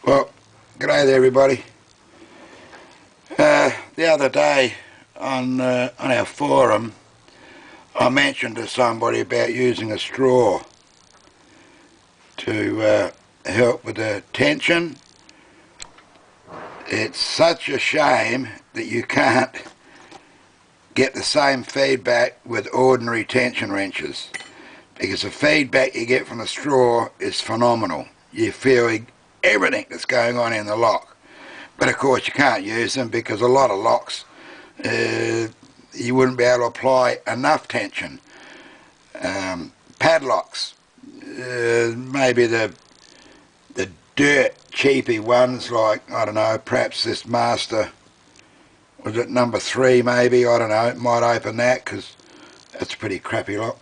Well, g'day there everybody. The other day on our forum I mentioned to somebody about using a straw to help with the tension. It's such a shame that you can't get the same feedback with ordinary tension wrenches, because the feedback you get from the straw is phenomenal. You feel everything that's going on in the lock. But of course you can't use them because a lot of locks you wouldn't be able to apply enough tension. Padlocks, maybe the dirt cheapy ones, like, I don't know, perhaps this Master, was it number 3 maybe, I don't know, might open that because that's a pretty crappy lock.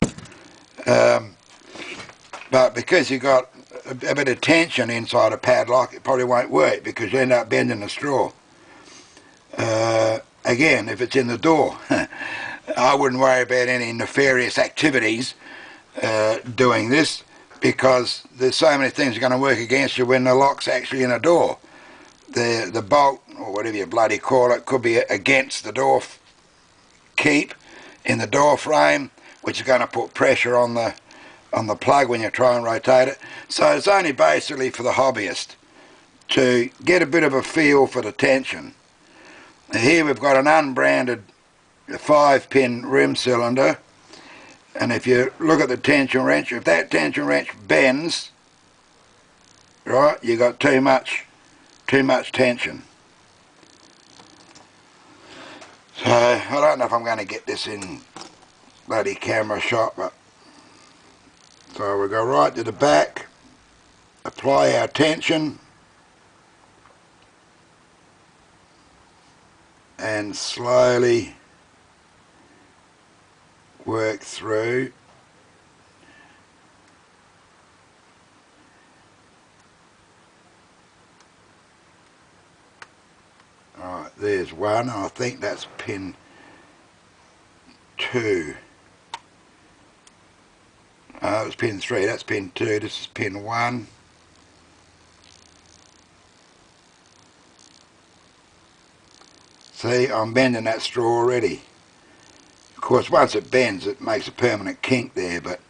But because you've got a bit of tension inside a padlock, it probably won't work because you end up bending the straw. Again, if it's in the door, I wouldn't worry about any nefarious activities doing this, because there's so many things are going to work against you when the lock's actually in a door. The bolt, or whatever you bloody call it, could be against the door keep in the door frame, which is going to put pressure on the plug when you try and rotate it. So it's only basically for the hobbyist to get a bit of a feel for the tension. Now here we've got an unbranded 5-pin rim cylinder, and if you look at the tension wrench, if that tension wrench bends, right, you got too much tension. So I don't know if I'm going to get this in bloody camera shot, but so we go right to the back, apply our tension, and slowly work through. Alright, there's one. I think that's pin 2. Oh, it's pin 3. That's pin 2. This is pin 1. See, I'm bending that straw already. Of course, once it bends, it makes a permanent kink there, but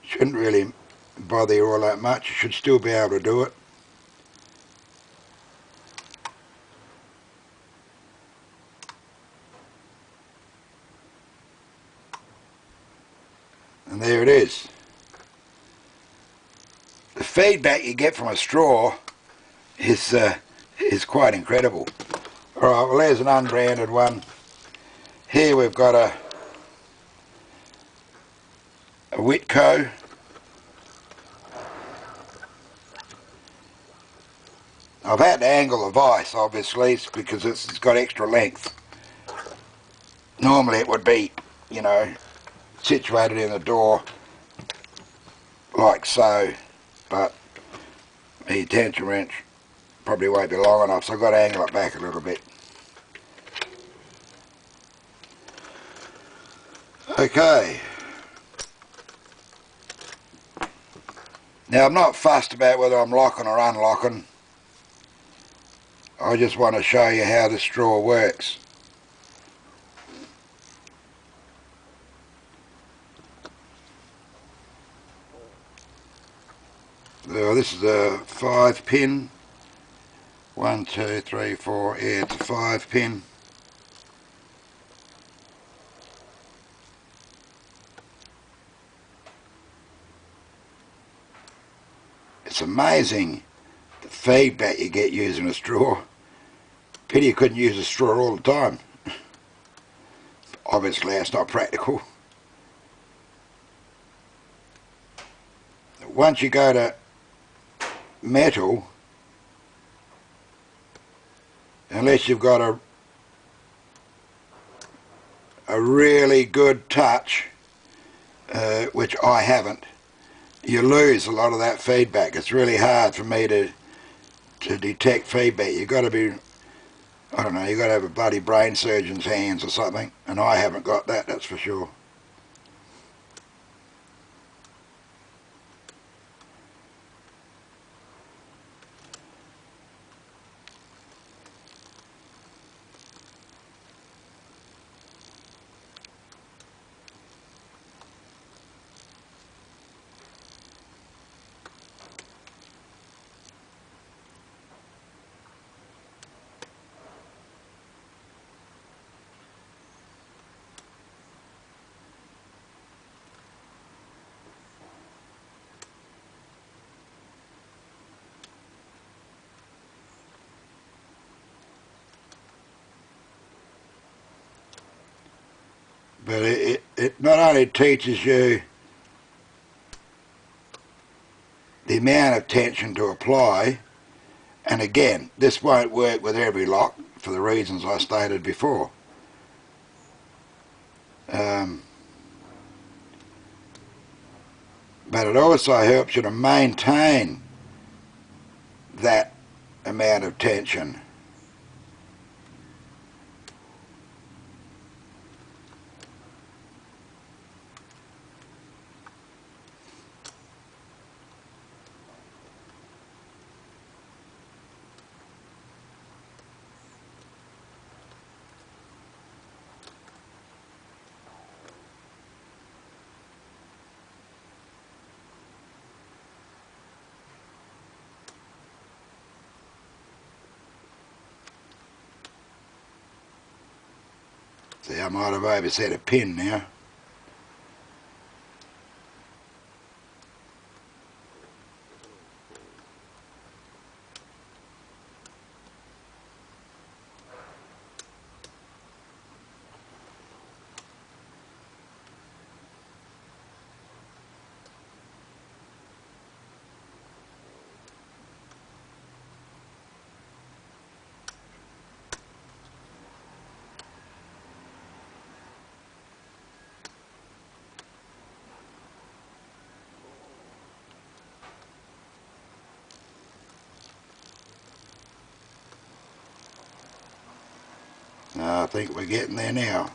shouldn't really bother you all that much. You should still be able to do it. And there it is. The feedback you get from a straw is quite incredible. Alright, well, there's an unbranded one. Here we've got a Whitco. I've had to angle the vise, obviously, because it's got extra length. Normally it would be, you know, situated in the door like so, but the tension wrench probably won't be long enough, so I've got to angle it back a little bit. Okay. Now, I'm not fussed about whether I'm locking or unlocking. I just want to show you how the straw works. Now, this is a 5-pin. 1, 2, 3, 4. Yeah, it's a 5-pin. It's amazing the feedback you get using a straw. Pity you couldn't use a straw all the time. Obviously it's not practical. Once you go to metal, unless you've got a really good touch, which I haven't, you lose a lot of that feedback. It's really hard for me to detect feedback. You've got to be, I don't know, you've got to have a bloody brain surgeon's hands or something, and I haven't got that, that's for sure. But it not only teaches you the amount of tension to apply, and again, this won't work with every lock for the reasons I stated before. But it also helps you to maintain that amount of tension. See, I might have overset a pin now. I think we're getting there now.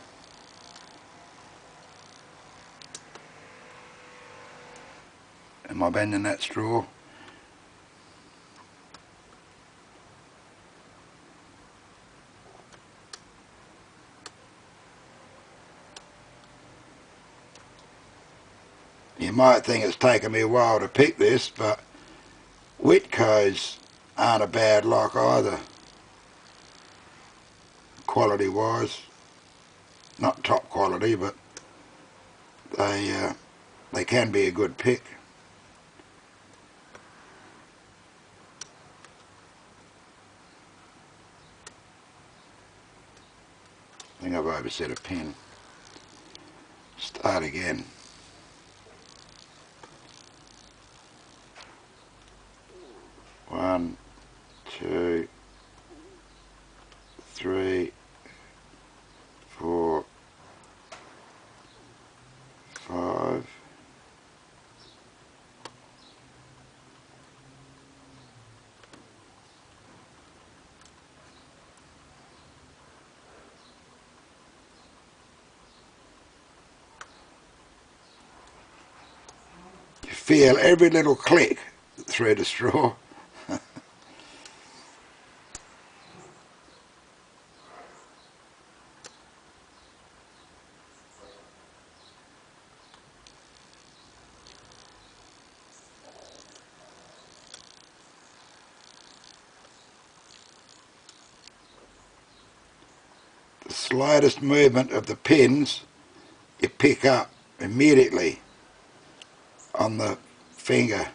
Am I bending that straw? You might think it's taken me a while to pick this, but Whitco's aren't a bad lock either, quality wise. Not top quality, but they can be a good pick. I think I've overset a pin. Start again. One, two, three, four, five. You feel every little click through the straw. The slightest movement of the pins you pick up immediately on the finger.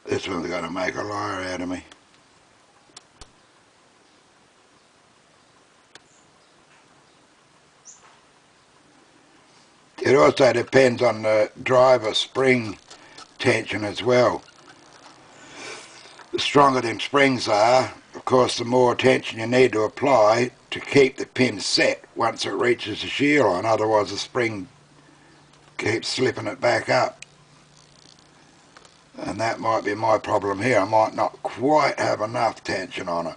This one's going to make a liar out of me. It also depends on the driver spring tension as well. The stronger them springs are, of course, the more tension you need to apply to keep the pin set once it reaches the shear line, otherwise the spring keeps slipping it back up. And that might be my problem here. I might not quite have enough tension on it.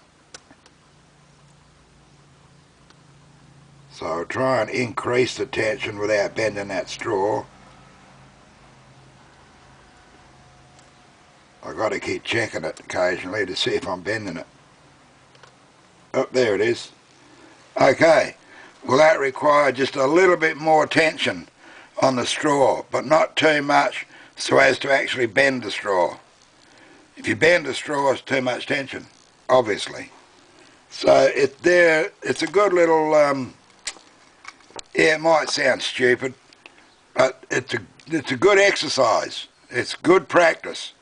So I'll try and increase the tension without bending that straw. I've got to keep checking it occasionally to see if I'm bending it. Oh, there it is. Okay, well that required just a little bit more tension on the straw, but not too much so as to actually bend the straw. If you bend the straw, it's too much tension, obviously. So it's a good little, yeah, it might sound stupid, but it's a good exercise. It's good practice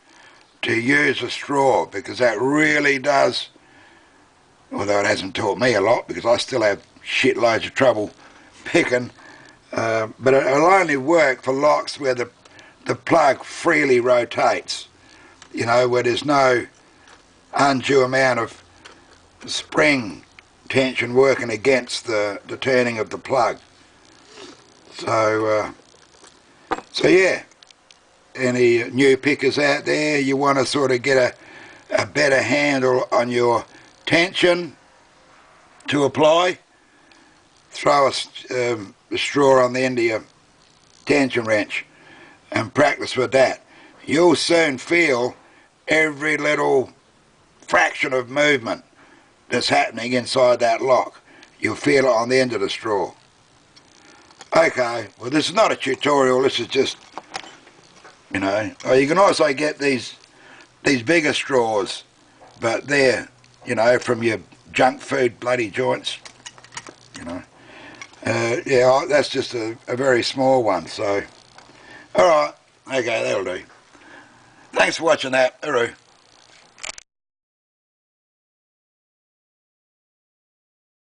to use a straw, because that really does, although it hasn't taught me a lot because I still have shitloads of trouble picking, but it'll only work for locks where the plug freely rotates, you know, where there's no undue amount of spring tension working against the turning of the plug. So yeah, any new pickers out there, you want to sort of get a better handle on your tension to apply, throw a straw on the end of your tension wrench and practice with that. You'll soon feel every little fraction of movement that's happening inside that lock. You'll feel it on the end of the straw. Okay, well, this is not a tutorial, this is just, you know, you can also get these bigger straws, but they're, you know, from your junk food bloody joints, you know. Yeah, that's just a very small one, so. Alright, okay, that'll do. Thanks for watching that. Hooroo.